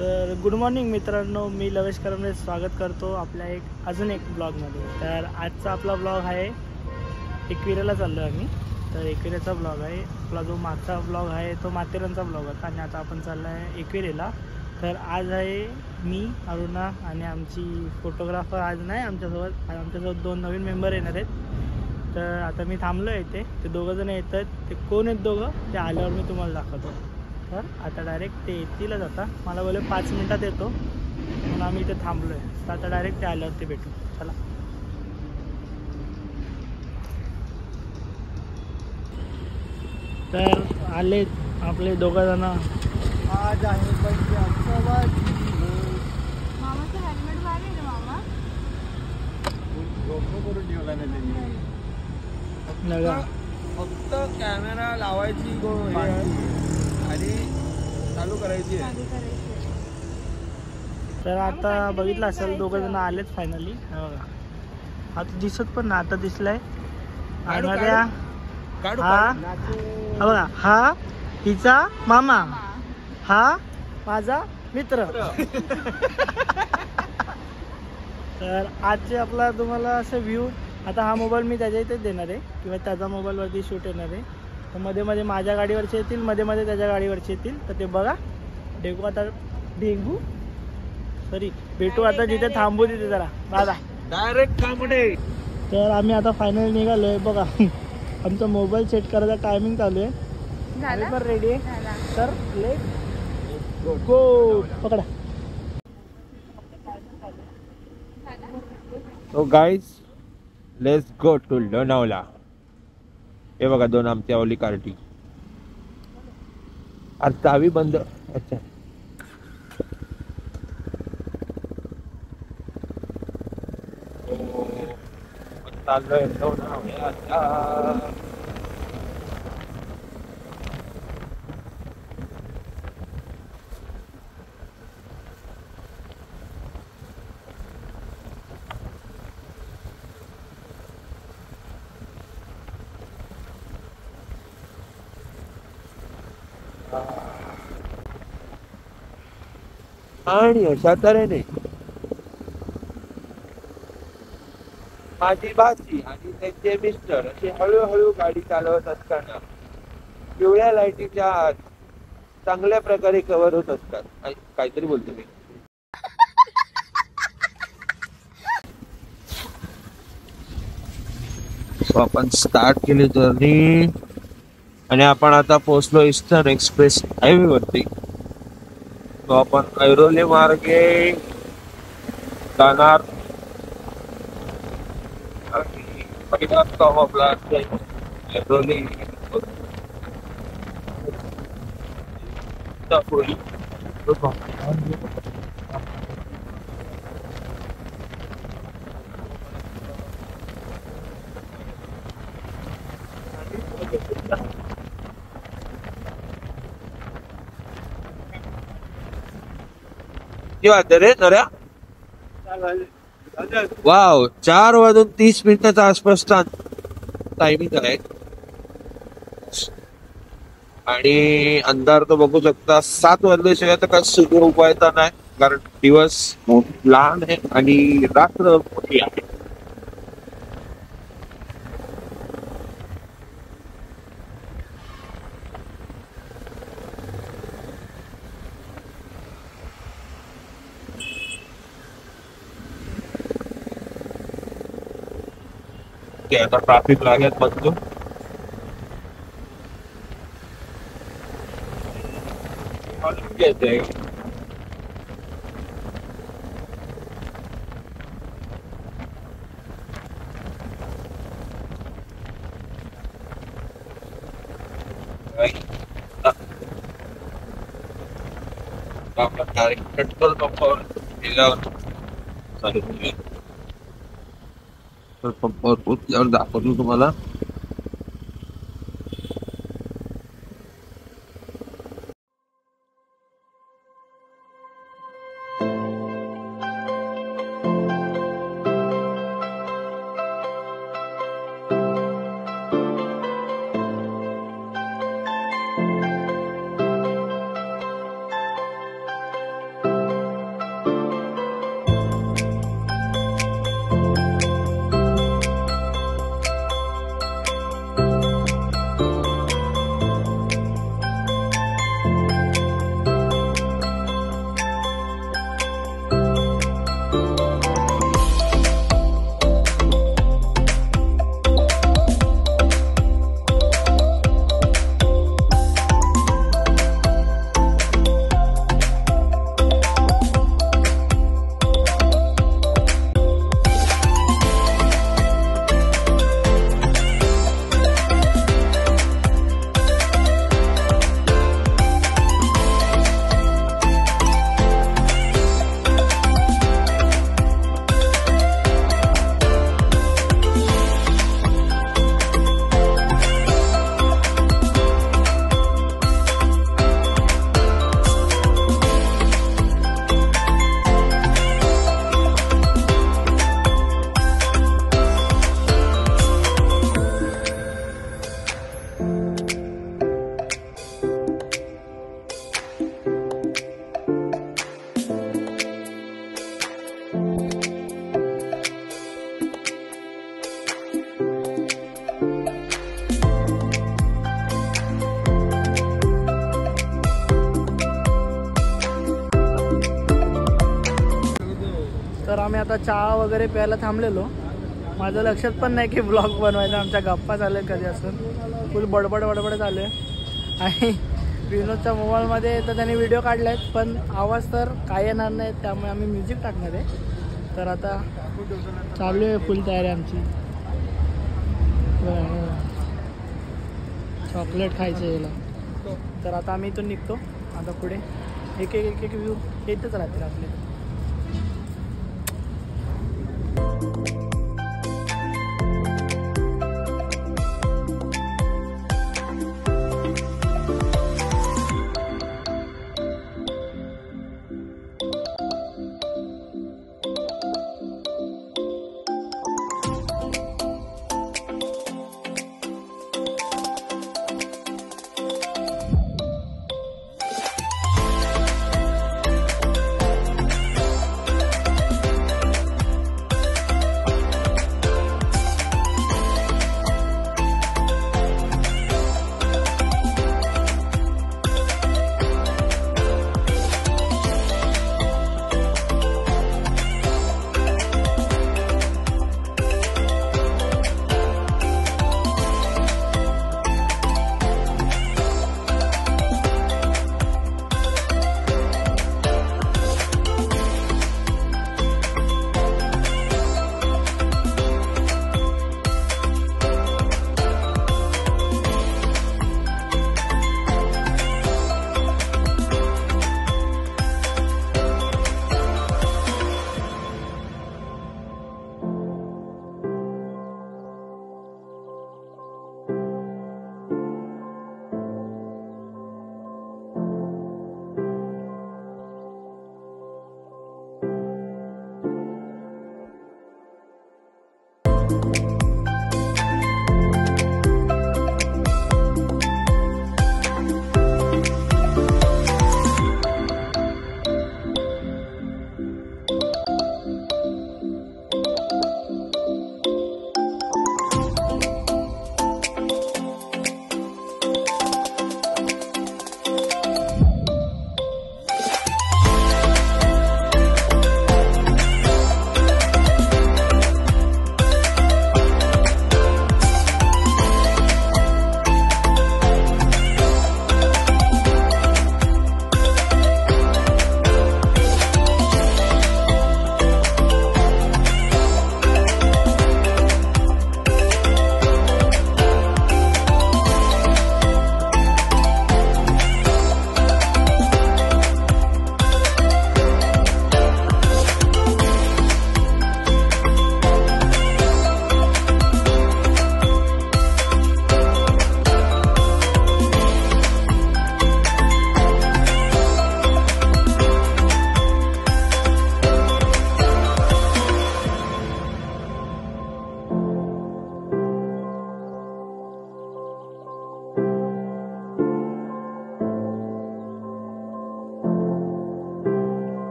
तर good morning मित्रांनो, मी लवेश करमरे स्वागत करतो आपल्या अजून एक ब्लॉगमध्ये. तर आजचा आपला ब्लॉग आहे एकविरेला चाललो आहे आम्ही. तर एकविरेचा ब्लॉग आहे आपला. जो मागचा ब्लॉग आहे तो माथेरानचा ब्लॉग होता आणि आता आपण चाललो आहे एकविरेला. तर आज आहे मी, अरुणा आणि आमची फोटोग्राफर आज नाही आमच्यासोबत 2 नवीन मेंबर येणार आहेत. तर आता मी थांबलो आहे इथे. ते दोघंजण येतात. ते कोण आहेत दोघं ते आल्यावर मी तुम्हाला दाखवतो. तर आता डायरेक्ट ते येतीलच. आता मला बोलले 5 मिनटात येतो म्हणून आम्ही इथे थांबलो आहे. तर आता डायरेक्ट ते आल्यावर ते भेटू. चला. तर आले आपले दोघं जण. आज आहे मामाचं हेल्मेट भारी आहे रे मामा. करून ठेवला नाही फक्त कॅमेरा लावायची आणि चालू करायची. तर आता बघितलं असेल दोघं जण आलेत फायनली. बघा आता दिसत पण ना, आता दिसलाय आणणाऱ्या. हा बघा, हा हिचा मामा, हा माझा मित्र. तर आजचे आपला तुम्हाला असं व्ह्यू. आता हा मोबाईल मी त्याच्या इथेच देणार आहे किंवा त्याचा मोबाईलवरती शूट येणार आहे. तर मध्ये मध्ये माझ्या गाडीवरचे येतील, मध्ये मध्ये त्याच्या गाडीवरचे येतील. तर ते बघा. भेटू आता जिथे थांबू तिथे जरा दादा डायरेक्ट थांबणे. तर आम्ही आता फायनल निघालोय. बघा आमचा मोबाईल सेट करायचा टायमिंग चालू आहे. आम्ही पण रेडी आहे. तर लेट गो. पकडा. So guys, let's go to Lonavala. हे बघा 2 आमच्या ओली कार्टी. आज चावी बंद. अच्छा चाललोय लोणावळ्याला. आणि अशा तऱ्हेने माझी भाची आणि त्यांचे मिस्टर असे हळूहळू गाडी चालवत असताना पिवळ्या लाईटीच्या आत चांगल्या प्रकारे कव्हर होत असतात. काहीतरी बोलतो मी. आपण स्टार्ट केली जर्नी आणि आपण आता पोहोचलो ईस्टर्न एक्सप्रेस हायवे वरती. तो आपण ऐरोली मार्गे जाणार. पहिला स्टॉप आपला ऐरोली. रे नऱ्या. वाव, 4:30 आसपासचा टायमिंग आहे आणि अंधार तर बघू शकता. 7 वाजल्याशिवाय तर काय सूर्य उगवायचा नाही, कारण दिवस लहान आहे आणि रात्र मोठी आहे. आता ट्रॅफिक लागेल बघतो. पेट्रोल पंपावर पोचल्यावर दाखवतो तुम्हाला. तर आम्ही आता चहा वगैरे प्यायला थांबलेलो. माझं लक्षात पण नाही की ब्लॉग बनवायचा. आमच्या गप्पा चालले कधी असून फुल बडबड चालू आहे. आणि विनोदच्या मोबाईलमध्ये तर त्यांनी व्हिडिओ काढले आहेत पण आवाज तर काय येणार नाही, त्यामुळे आम्ही म्युझिक टाकणार आहे. तर आता चालू आहे फुल तयारी आमची. चॉकलेट खायचं याला. तर आता आम्ही इथून निघतो. आता पुढे एक एक एक व्ह्यू येतच राहतील आपले.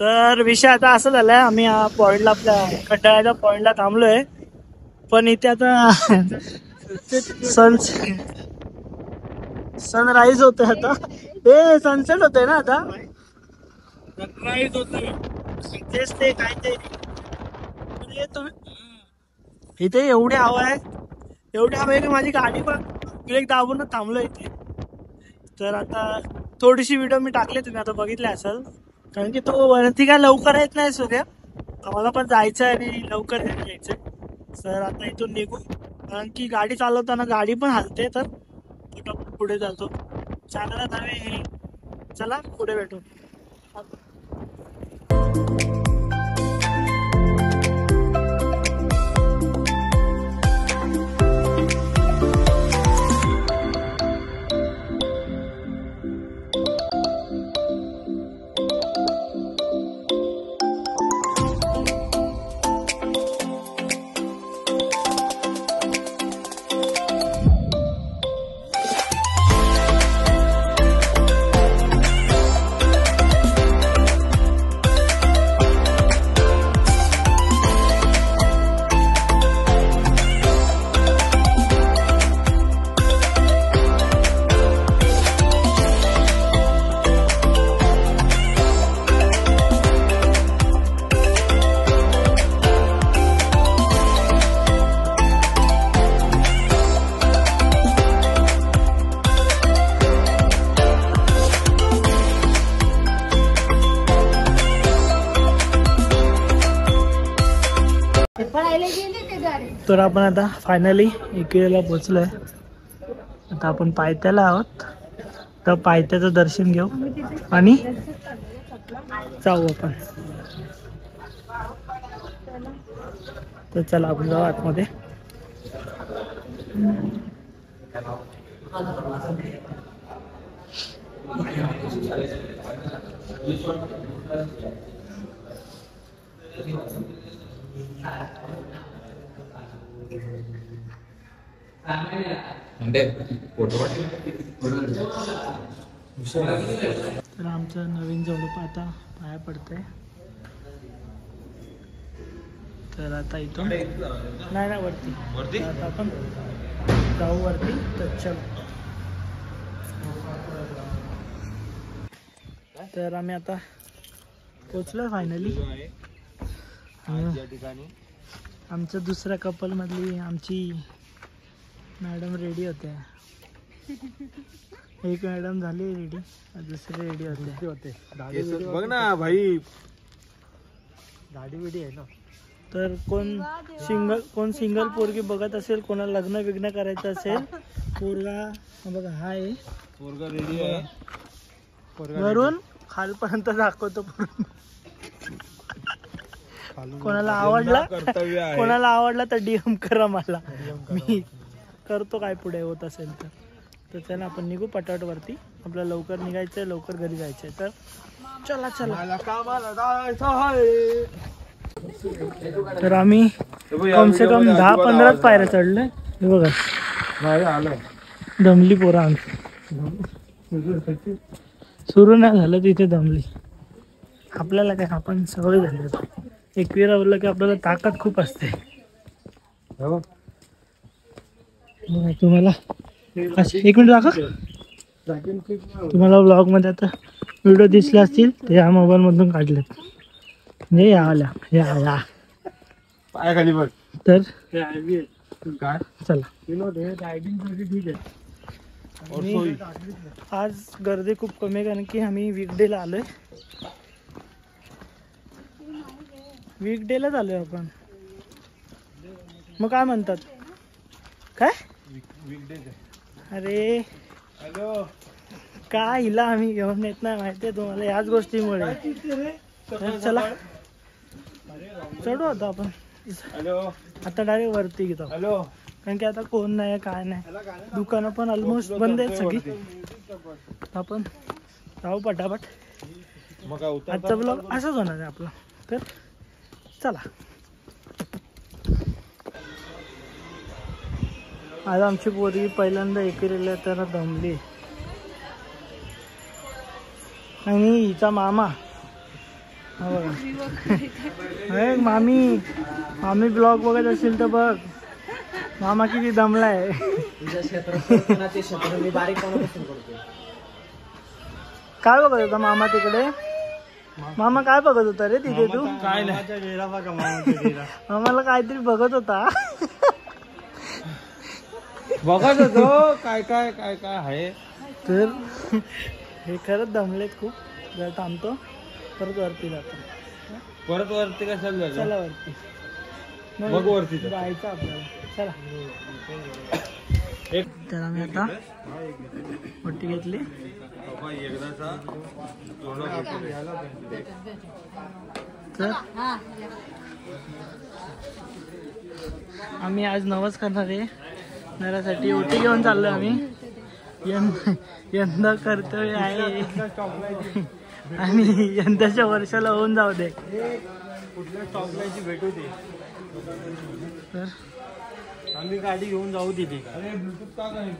तर विषय आता असं झालाय, आम्ही पॉइंटला आपल्या खड्डाळ्याच्या पॉइंटला थांबलोय, पण इथे आता सनराईज होतोय आता, हे सनसेट होतोय ना आता, सनराईज होतोय तेच ते काय ते इथे एवढी हवा आहे, एवढी हवा आहे की माझी गाडी पण ब्रेक दाबूनच थांबलो इथे. तर आता थोडीशी व्हिडिओ मी टाकले, तुम्ही आता बघितले असाल, कारण की तो वरती काय लवकर येत नाही सूर्य, आम्हाला पण जायचं आहे आणि लवकर यायचंय. तर आता इथून निघू, कारण की गाडी चालवताना गाडी पण हलते, तर पुढे जातो चांगला नव्हे. चला पुढे भेटू. तर आपण आता फायनली एकविरेला पोचलोय. आता आपण पायथ्याला आहोत, तर पायथ्याचं दर्शन घेऊ आणि जाऊ आपण. तर चला आपण जाऊ आतमध्ये. तर आमचं नवीन जोडप आता पाया पडतंय. तर आता इथून नाही वरती आता आपण जाऊ वरती. तर चल, तर आम्ही आता पोचलो फायनली. आमच्या दुसऱ्या कपल मधली आमची मॅडम रेडी होत्या. एक मॅडम झाली रेडी, दुसरे रेडी होते. बघ ना भाई, गाडी बिडी आहे ना. तर कोण सिंगल पोरगी बघत असेल, कोणाला लग्न बिग्न करायचं असेल, पोरगा बघा हा आहे, पोरगा रेडी आहे. वरून खालपर्यंत दाखवतो. कोणाला आवडला तर डीएम करा मला, मी करतो काय पुढे होत असेल तर. तर चला आपण निघू पटाट वरती, आपल्याला लवकर निघायचंय, लवकर घरी जायचंय. तर चला चला. तर आम्ही कमसे कम 10-15 पायऱ्या चढलोय. हे बघा दमली पोरं आमची, सुरू नाही झालं तिथे दमली. आपल्याला काय, आपण सवय झाली. एकविरा बोललं की आपल्याला ताकद खूप असते. तुम्हाला एक मिनिट दाखव, तुम्हाला ब्लॉग मध्ये आता व्हिडिओ दिसले असतील ते या मोबाईल मधून काढलेत. म्हणजे या पायाखाली बघ. तर काय चला. आज गर्दी खूप कमी आहे, कारण की आम्ही वीकडेला आलोय. वीकडेलाच आलोय आपण. मग काय म्हणतात काय, अरे काय हिला आम्ही घेऊन येत नाही माहितीये तुम्हाला, याच गोष्टीमुळे. चला चढू आता आपण. आता डायरेक्ट वरती घेतो, कारण की आता कोण नाही काय नाही, दुकानं पण ऑलमोस्ट बंद आहेत सगळी. आपण जाऊ पटापट. आजचा ब्लॉग असाच होणार आहे आपला. तर चला. आज आमची पोरगी पहिल्यांदा एकविरेला तर दमली. आणि हिचा मामा मामी ब्लॉग बघत असेल तर बघ, मामा किती दमलाय. तुझ्या क्षेत्रात ते क्षेत्र मी बारीक कोणापासून करतो. काय बघत होता मामा तिकडे. मामा काय बघत होता रे तिथे तू. काय नाही मामाला काहीतरी बघत होता. बघत होतो काय काय काय काय आहे. तर हे खरंच दमलेत खूप. जर थांबतो परत वरती जातो. परत वरती कशाला जायचं. चला वरती बघ वरती जायचं आपल्याला. चला. तर आम्ही आता मोठी घेतली. तर आम्ही आज नवस करणार आहे. नरासाठी ओटी घेऊन चाललोय आम्ही. यंदा कर्तव्य आहे आणि यंदाच्या वर्षाला होऊन जाऊ दे. कुठल्या स्टॉपलाची भेटू दे. तर आम्ही गाडी घेऊन जाऊ तिथे. अरे ब्लूटूथ का नाही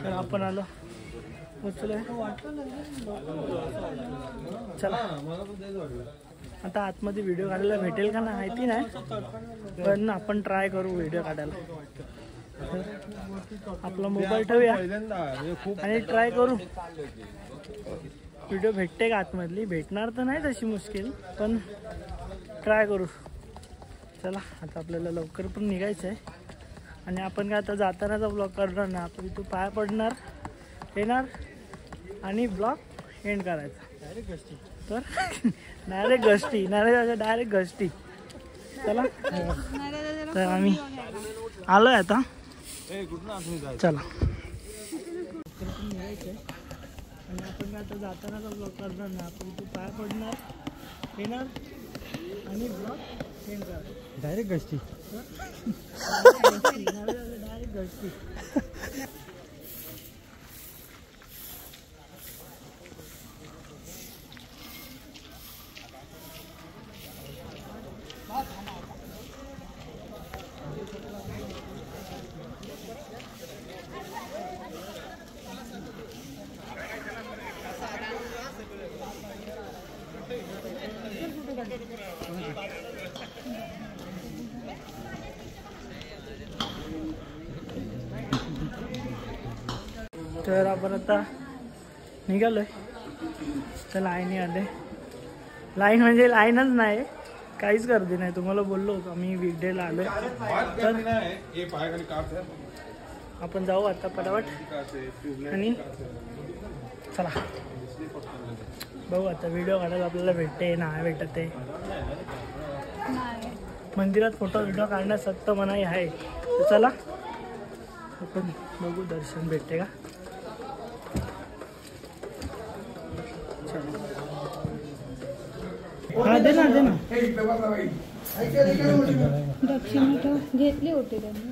तर आपण आलो. चला आता आतमध्ये व्हिडिओ काढायला भेटेल का ना माहिती नाही, पण आपण ट्राय करू व्हिडिओ काढायला. आपला मोबाईल ठेवूया आणि ट्राय करू. व्हिडिओ भेटते का आतमधली. भेटणार तर नाही तशी मुश्किल, पण ट्राय करू. चला आता आपल्याला लवकर पण निघायचं आहे. आणि आपण काय आता जातानाचा ब्लॉग करणार नाही. आपण इथं पाय पडणार, येणार आणि ब्लॉग एंड करायचा. डायरेक्ट गस्ती. तर डायरेक्ट गस्ती. डायरेक्ट गस्ती. चला तर आम्ही आलोय आता. चला आणि आपण काय आता जातानाचा ब्लॉग करणार नाही. आपण इथं पाय पडणार, येणार आणि ब्लॉग एंड करायचा. डायरेक्ट गस्ती. डायरेक्ट गस्ती. तर आपण आता निघालोय. तर लाईन आले. लाईन म्हणजे लाईनच नाही, काहीच गर्दी नाही. तुम्हाला बोललो होतो आम्ही वीकडेला आलोय. तर आपण जाऊ आता पटापट आणि चला बघू आता व्हिडिओ काढायला आपल्याला भेटते नाही भेटत आहे. मंदिरात फोटो व्हिडिओ काढण्यास सक्त मनाई आहे. तर चला आपण बघू दर्शन भेटते का. हा दे ना दे ना. दक्षिण घेतली होती त्यांनी.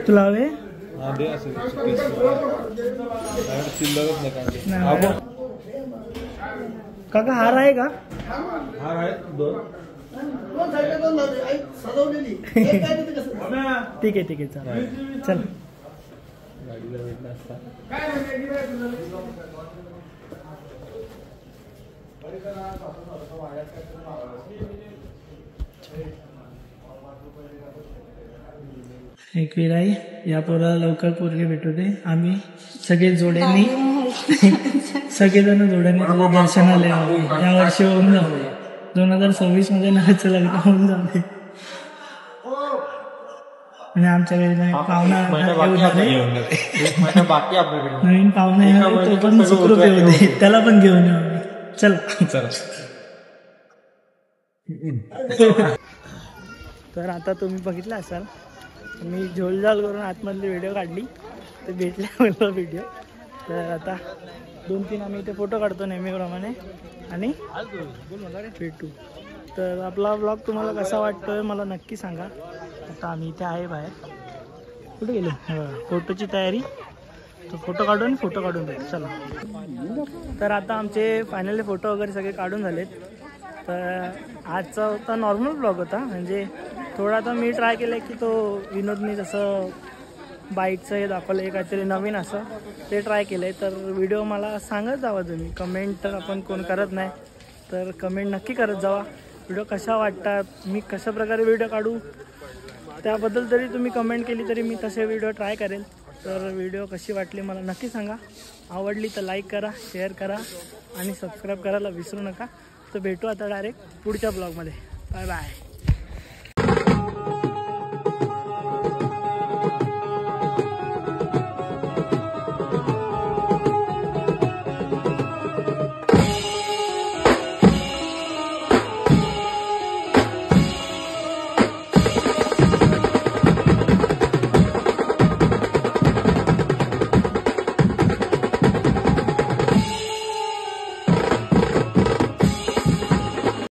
तुला हवे काका. हार आहे का. हार आहे दोन. ठीक आहे ठीक आहे चालेल. चल एक वेळ आहे. या पोराला लवकर पोरगे भेटू दे. आम्ही सगळे जोड्यांनी सगळेजण जोड्यांनी तुझ्या दर्शनाला यावे. या वर्षी होऊन जावे. 2026 मध्ये नाचं लग्न होऊन जावे. आणि आमच्या वेळेला पाहुणा बाकी आपल्याकडे नवीन पाहुणा येणार तो पण सुखरूप येऊ दे. त्याला पण घेऊन येऊ. चला. तर आता तुम्ही बघितलं असाल मी झोलझाल करून आतमधली व्हिडिओ काढली. तर भेटले मला व्हिडिओ. तर आता 2-3 आम्ही इथे फोटो काढतो नेहमीप्रमाणे आणि भेटू. तर आपला ब्लॉग तुम्हाला कसा वाटतोय मला नक्की सांगा. आता आम्ही इथे आहे बाहेर. कुठे गेलो. फोटोची तयारी. तर फोटो काढून भेटू. चला. तर आता आमचे फायनली फोटो वगैरे सगळे काढून झालेत. तर आजचा होता नॉर्मल ब्लॉग होता. म्हणजे थोडा तर मी ट्राय केलं की तो विनोदनी जसं बाईकचं हे दाखवलं आहे काहीतरी नवीन असं ते ट्राय केलं आहे. तर व्हिडिओ मला सांगत जावा तुम्ही, कमेंट तर आपण कोण करत नाही तर कमेंट नक्की करत जावा. व्हिडिओ कशा वाटतात, मी कशा प्रकारे व्हिडिओ काढू त्याबद्दल तरी तुम्ही कमेंट केली तरी मी तसे व्हिडिओ ट्राय करेल. तर व्हिडिओ कशी वाटली मला नक्की सांगा. आवडली तर लाईक करा, शेअर करा आणि सबस्क्राईब करायला विसरू नका. तर भेटू आता डायरेक्ट पुढच्या ब्लॉगमध्ये. Bye bye.